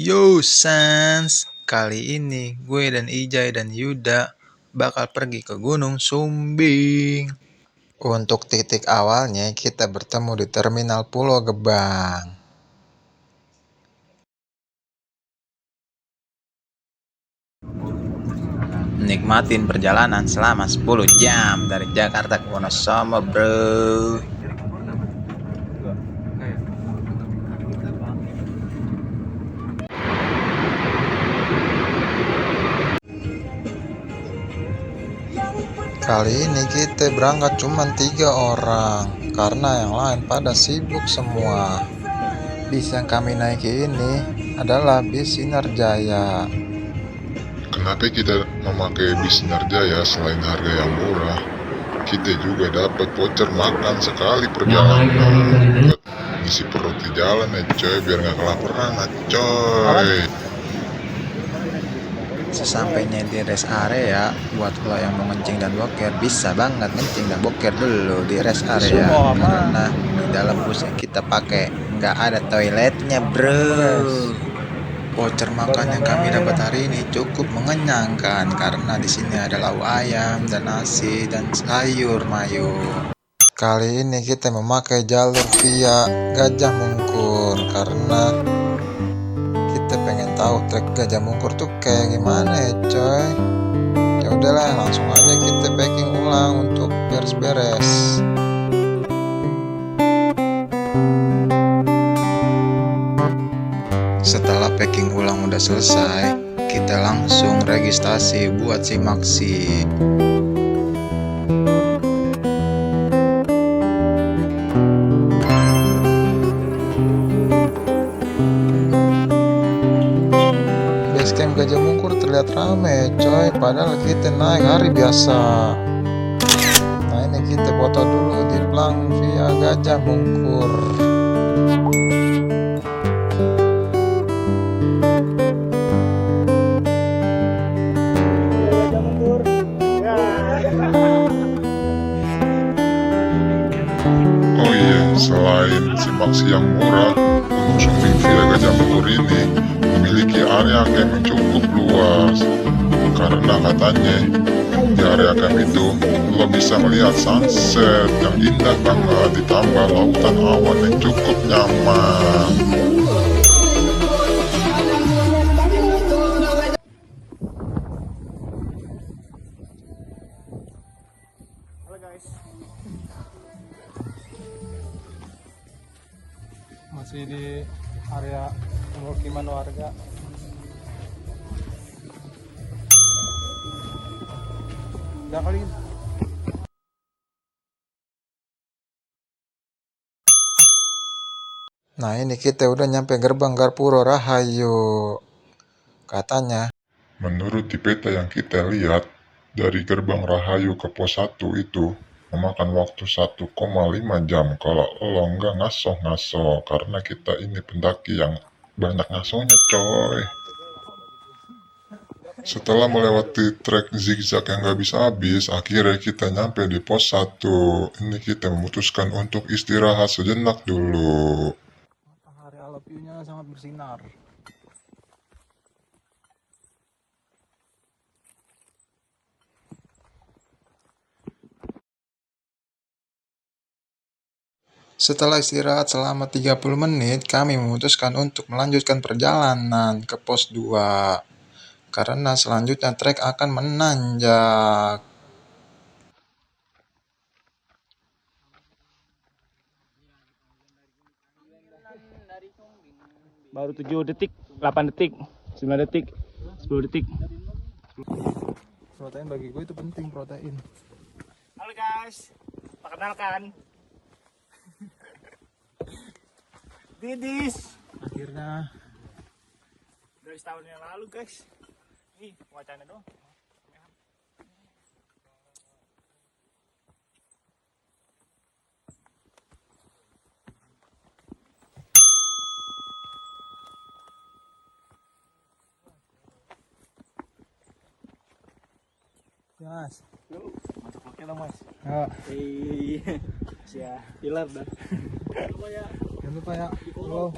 Yo Sans, kali ini gue dan Ijay dan Yuda bakal pergi ke Gunung Sumbing. Untuk titik awalnya kita bertemu di Terminal Pulau Gebang. Nikmatin perjalanan selama 10 jam dari Jakarta ke Wonosobo, bro. Kali ini kita berangkat cuma 3 orang karena yang lain pada sibuk semua. Bis yang kami naiki ini adalah bis Sinar Jaya. Kenapa kita memakai bis Sinar Jaya? Selain harga yang murah, kita juga dapat voucher makan sekali perjalanan buat ngisi perut di jalan ya coy, biar nggak kelaparan coy. Sesampainya di rest area, buat lo yang mau ngencing dan boker bisa banget ngencing dan boker dulu di rest area, karena di dalam bus yang kita pakai nggak ada toiletnya, bro. Voucher makan yang kami dapat hari ini cukup mengenyangkan karena di sini ada lauk ayam dan nasi dan sayur mayo. Kali ini kita memakai jalur via Gajah Mungkur karena kita pengen tahu trek Gajah Mungkur tuh kayak gimana ya coy. Ya udahlah, langsung aja kita packing ulang untuk beres-beres. Setelah packing ulang udah selesai, kita langsung registrasi buat simaksi. Basecamp Gajah Mungkur terlihat rame coy, padahal kita naik hari biasa. Nah ini kita foto dulu di plang via Gajah Mungkur. Oh iya, selain simaksi yang murah, Gunung Sumbing via Gajah Mungkur ini memiliki area camp yang cukup luas. Karena katanya di area camp itu lo bisa melihat sunset yang indah banget, ditambah lautan awan yang cukup nyaman. Halo guys, masih di area pemukiman warga. Udah kali. Nah ini kita udah nyampe gerbang Garpuro Rahayu. Katanya Menurut di peta yang kita lihat, dari gerbang Rahayu ke pos 1 itu memakan waktu 1,5 jam kalau lo nggak ngasoh-ngasoh, karena kita ini pendaki yang banyak ngasohnya coy. Setelah melewati trek zigzag yang nggak bisa habis, akhirnya kita nyampe di pos 1. Ini kita memutuskan untuk istirahat sejenak dulu. Matahari ala view-nya sangat bersinar. setelah istirahat selama 30 menit, kami memutuskan untuk melanjutkan perjalanan ke pos 2. Karena selanjutnya trek akan menanjak. Baru 7 detik, 8 detik, 9 detik, 10 detik. Protein bagi gue itu penting, protein. Halo guys, perkenalkan Didis. Akhirnya dari setahun yang lalu guys. Nih wacana dong. Mas, masuk pakai lah mas. Iya, siap. Pilar dah. Jangan lupa ya. Halo.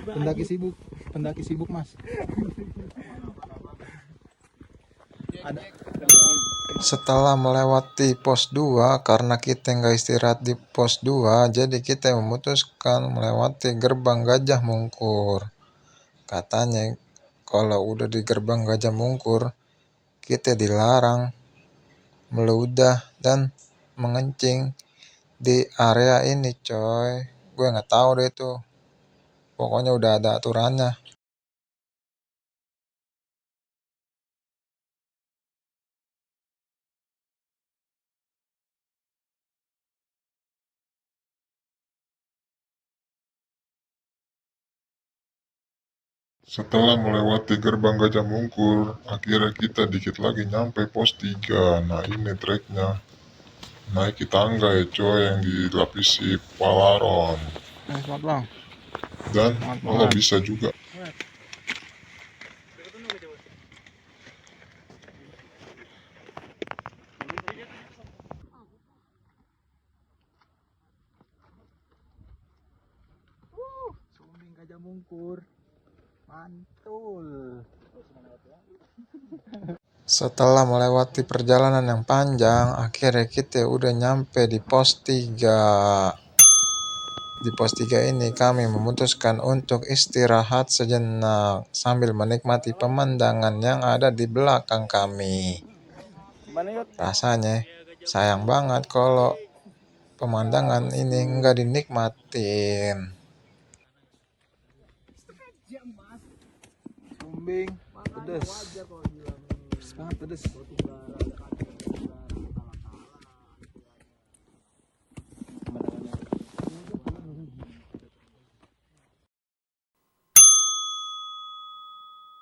Pendaki sibuk. pendaki sibuk mas. Ada. Setelah melewati pos 2, karena kita nggak istirahat di pos 2, jadi kita memutuskan melewati gerbang Gajah Mungkur. Katanya kalau udah di gerbang Gajah Mungkur, kita dilarang meludah dan mengencing di area ini coy. Gue nggak tahu deh itu. Pokoknya udah ada aturannya. Setelah melewati gerbang Gajah Mungkur, akhirnya kita dikit lagi nyampe pos 3. Nah ini treknya. Naiki tangga ya coy yang dilapisi palaron. Semangat bang. Dan Semangat lo banget. bisa juga. Sumbing Gajah Mungkur. Mantul. Setelah melewati perjalanan yang panjang, akhirnya kita udah nyampe di pos 3. Di pos 3 ini kami memutuskan untuk istirahat sejenak sambil menikmati pemandangan yang ada di belakang kami. Rasanya sayang banget kalau pemandangan ini nggak dinikmatin. Sumbing pedes. Pedes banget pedes.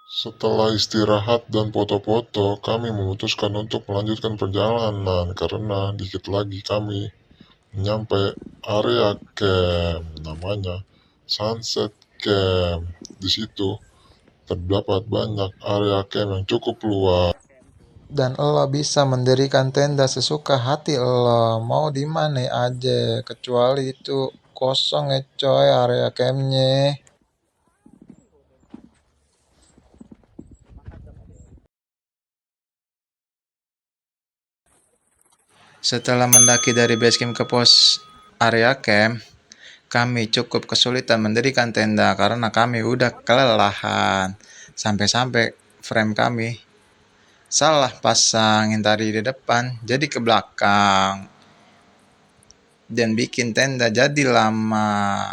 Setelah istirahat dan foto-foto, kami memutuskan untuk melanjutkan perjalanan karena dikit lagi kami nyampe area camp, namanya Sunset Camp. Di situ terdapat banyak area camp yang cukup luas. Dan lo bisa mendirikan tenda sesuka hati lo, mau di mana aja, kecuali itu kosong ya coy area campnya. Setelah mendaki dari base camp ke pos area camp, kami cukup kesulitan mendirikan tenda karena kami udah kelelahan. Sampai-sampai frame kami salah pasangin tadi di depan, jadi ke belakang. Dan bikin tenda jadi lama.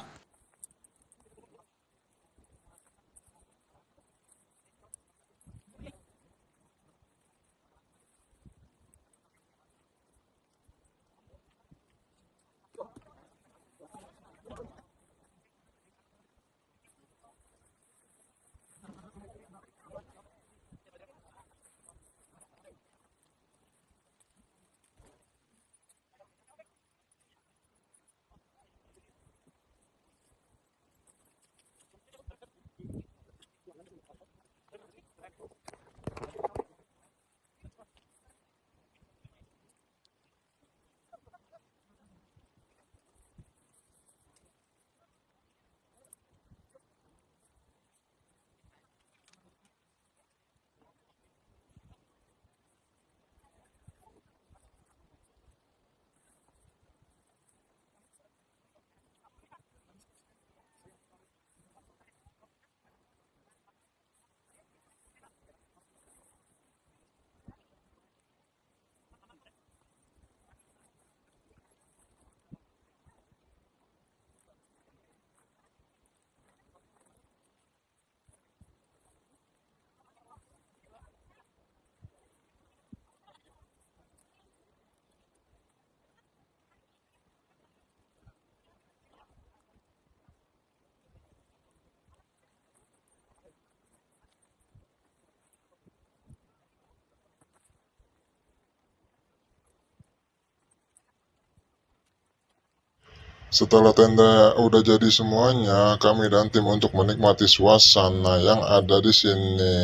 Setelah tenda udah jadi semuanya, kami dan tim untuk menikmati suasana yang ada di sini.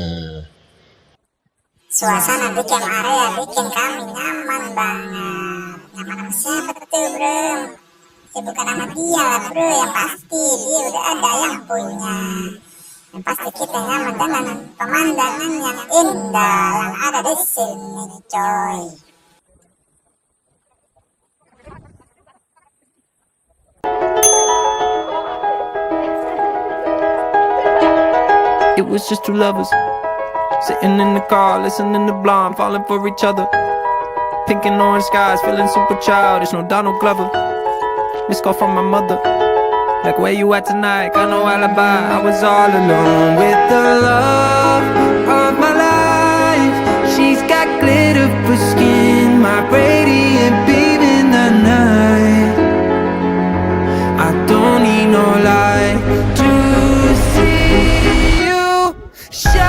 Suasana di camp area bikin kami nyaman banget. Nyaman sama siapa tuh bro? Ya bukan sama dia lah bro, yang pasti dia udah ada yang punya. Yang pasti kita nyaman dengan pemandangan yang indah yang ada di sini, coy. It was just two lovers sitting in the car, listening to Blonde, falling for each other. Pink and orange skies, feeling super childish. No Donald Glover. Missed call from my mother. Like, where you at tonight? Got no alibi. I was all alone with the love of my life. She's got glitter for skin, my radiant beam in the night. I don't need no light to see you shine.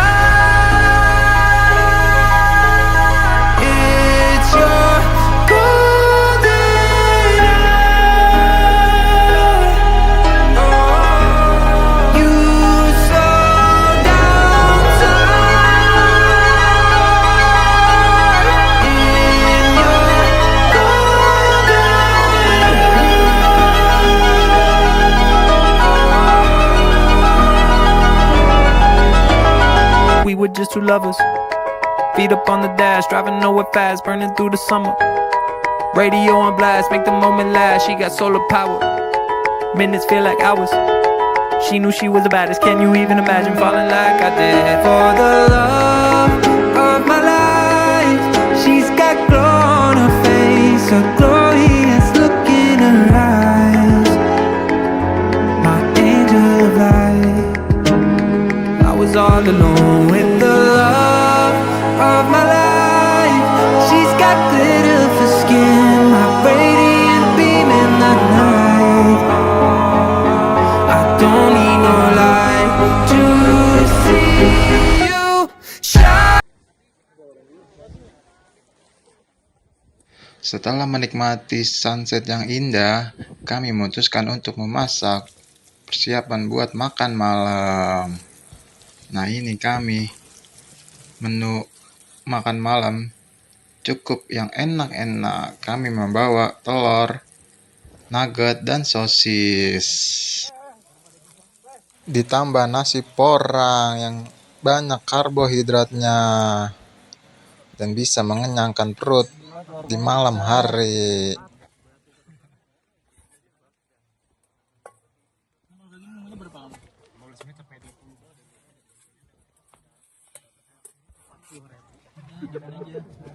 It's your golden hour. Oh, you slow down time in your golden. We were just two lovers, feet up on the dash, driving nowhere fast, burning through the summer. Radio on blast, make the moment last. She got solar power, minutes feel like hours. She knew she was the baddest. Can you even imagine falling like I did? For the love of my life, she's got glow on her face, a glorious look in her eyes. My angel of light. I was all alone with the love of my life. She's got glitter for skin, my radiant beam in the night. I don't need no light to see you shine. Setelah menikmati sunset yang indah, kami memutuskan untuk memasak persiapan buat makan malam. Nah, ini kami menu makan malam cukup yang enak-enak. Kami membawa telur, nugget, dan sosis. Ditambah nasi porang yang banyak karbohidratnya dan bisa mengenyangkan perut di malam hari.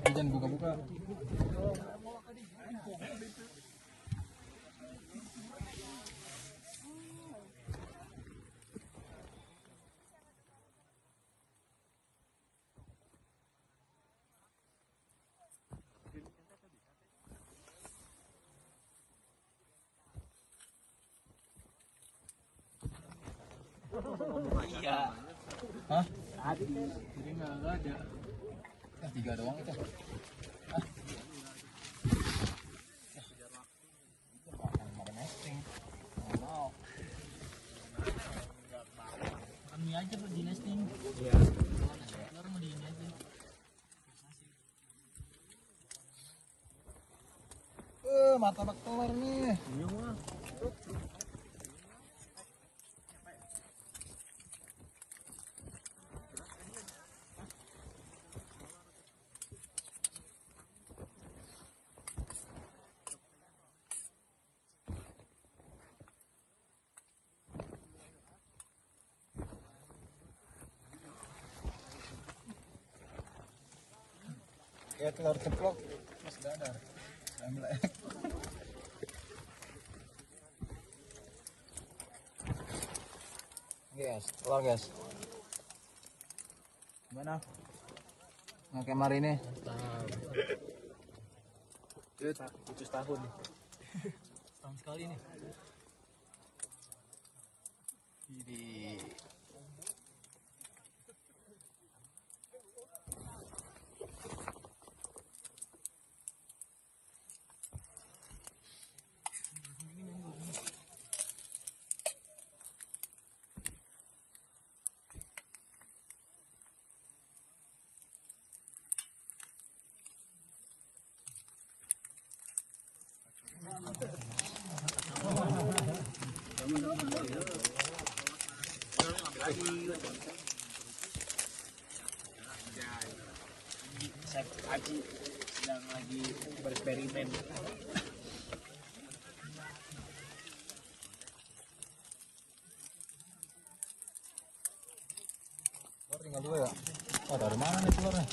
Jangan buka-buka. Iya. Hah? Ada. Jadi nggak ada. Tiga doang itu. Kami aja buat di nesting. Iya. Telur mau di ini aja. Martabak telur nih. Iya, Bang. Ya telur ceplok mas dadar melek. Guys, telur guys. Gimana? Nggak kayak hari ini? Putus tahun nih. Setahun sekali nih. Jadi Chef Aji sedang lagi bereksperimen. Tinggal 2 ya. Oh, dari mana nih telurnya?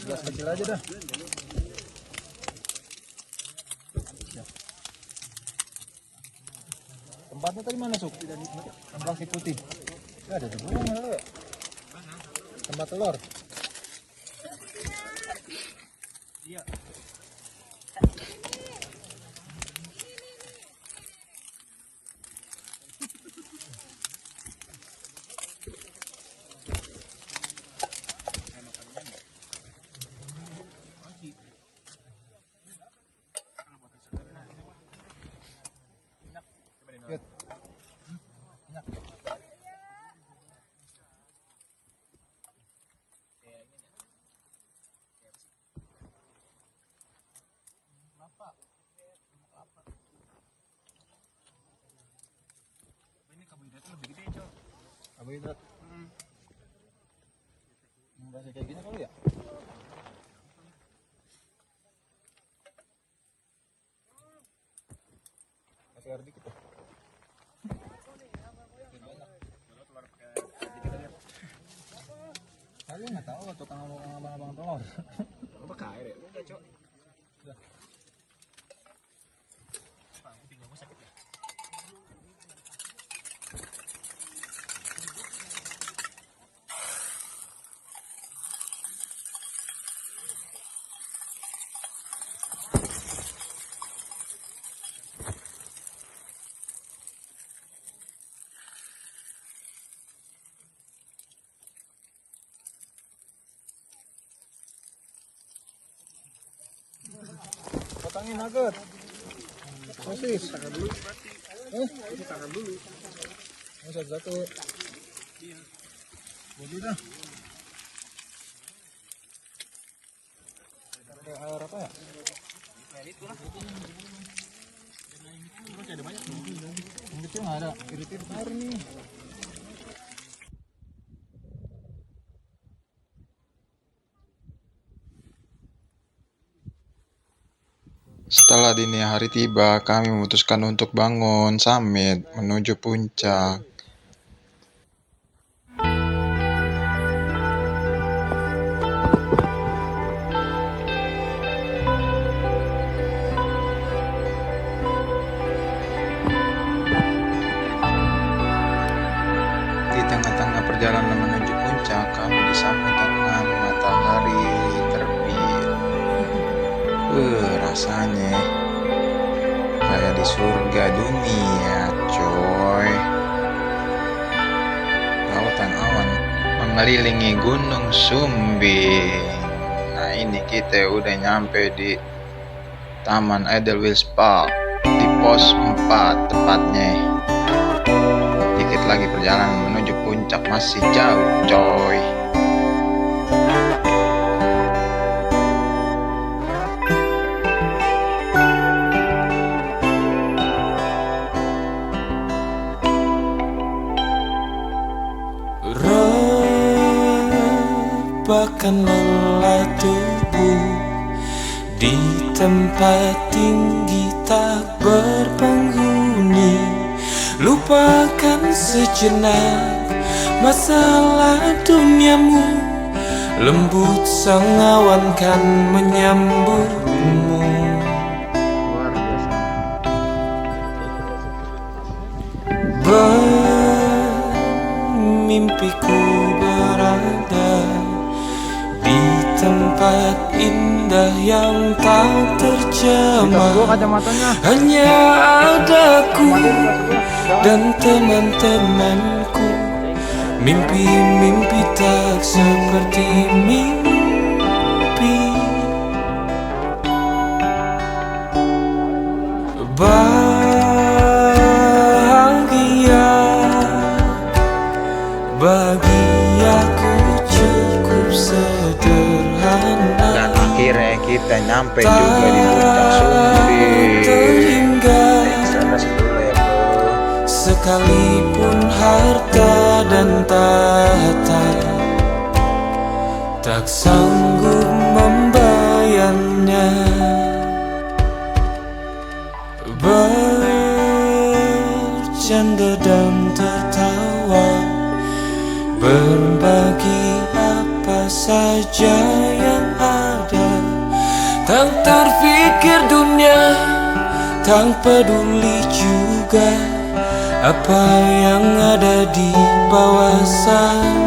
Gelas kecil aja dah. Tempatnya tadi mana, Suk? Yang plastik putih. Ya, ada di bawah mana ya? Tempat telur. Iya. Ini karbohidratnya lebih gede, Cok. Karbohidrat. Masih kayak gini kali ya? Kasih air dikit tuh. Kalian nggak tahu tukang abang-abang telur. Apa air ya? Udah, Cok. Udah. Pinggang gue sakit ya. Potongin nugget. Sosis. Tangan dulu berarti. Ini tangan dulu. Ini satu-satu. Iya. Budi dah. Pakai air apa ya? Air itu lah. Terus ada banyak nih. Yang kecil nggak ada. Irit-irit air nih. Setelah dini hari tiba, kami memutuskan untuk bangun summit menuju puncak. Di tengah-tengah perjalanan menuju puncak, kami disambut dengan matahari terbit. Rasanya kayak di surga dunia, coy. Lautan awan mengelilingi Gunung Sumbing. Nah, ini kita udah nyampe di Taman Edelweiss Park di pos 4 tepatnya. Dikit lagi perjalanan menuju puncak, masih jauh, coy. Bahkan lelah tubuh di tempat tinggi tak berpenghuni. Lupakan sejenak masalah duniamu. Lembut sang awan kan menyambutmu. Luar biasa. Bermimpiku berada di tempat indah yang tak terjamah. Hanya adaku dan teman-temanku. Mimpi-mimpi tak seperti mimpi. Bahagia bagi aku cukup sederhana. Dan akhirnya kita nyampe juga di puncak Sumbing. Terhingga Sana dulu ya, bro. sekalipun harta dan tahta, tak sanggup membayarnya. Bercanda dan tertawa, berbagi apa saja yang ada, tak terfikir dunia, tak peduli juga apa yang ada di bawah sana.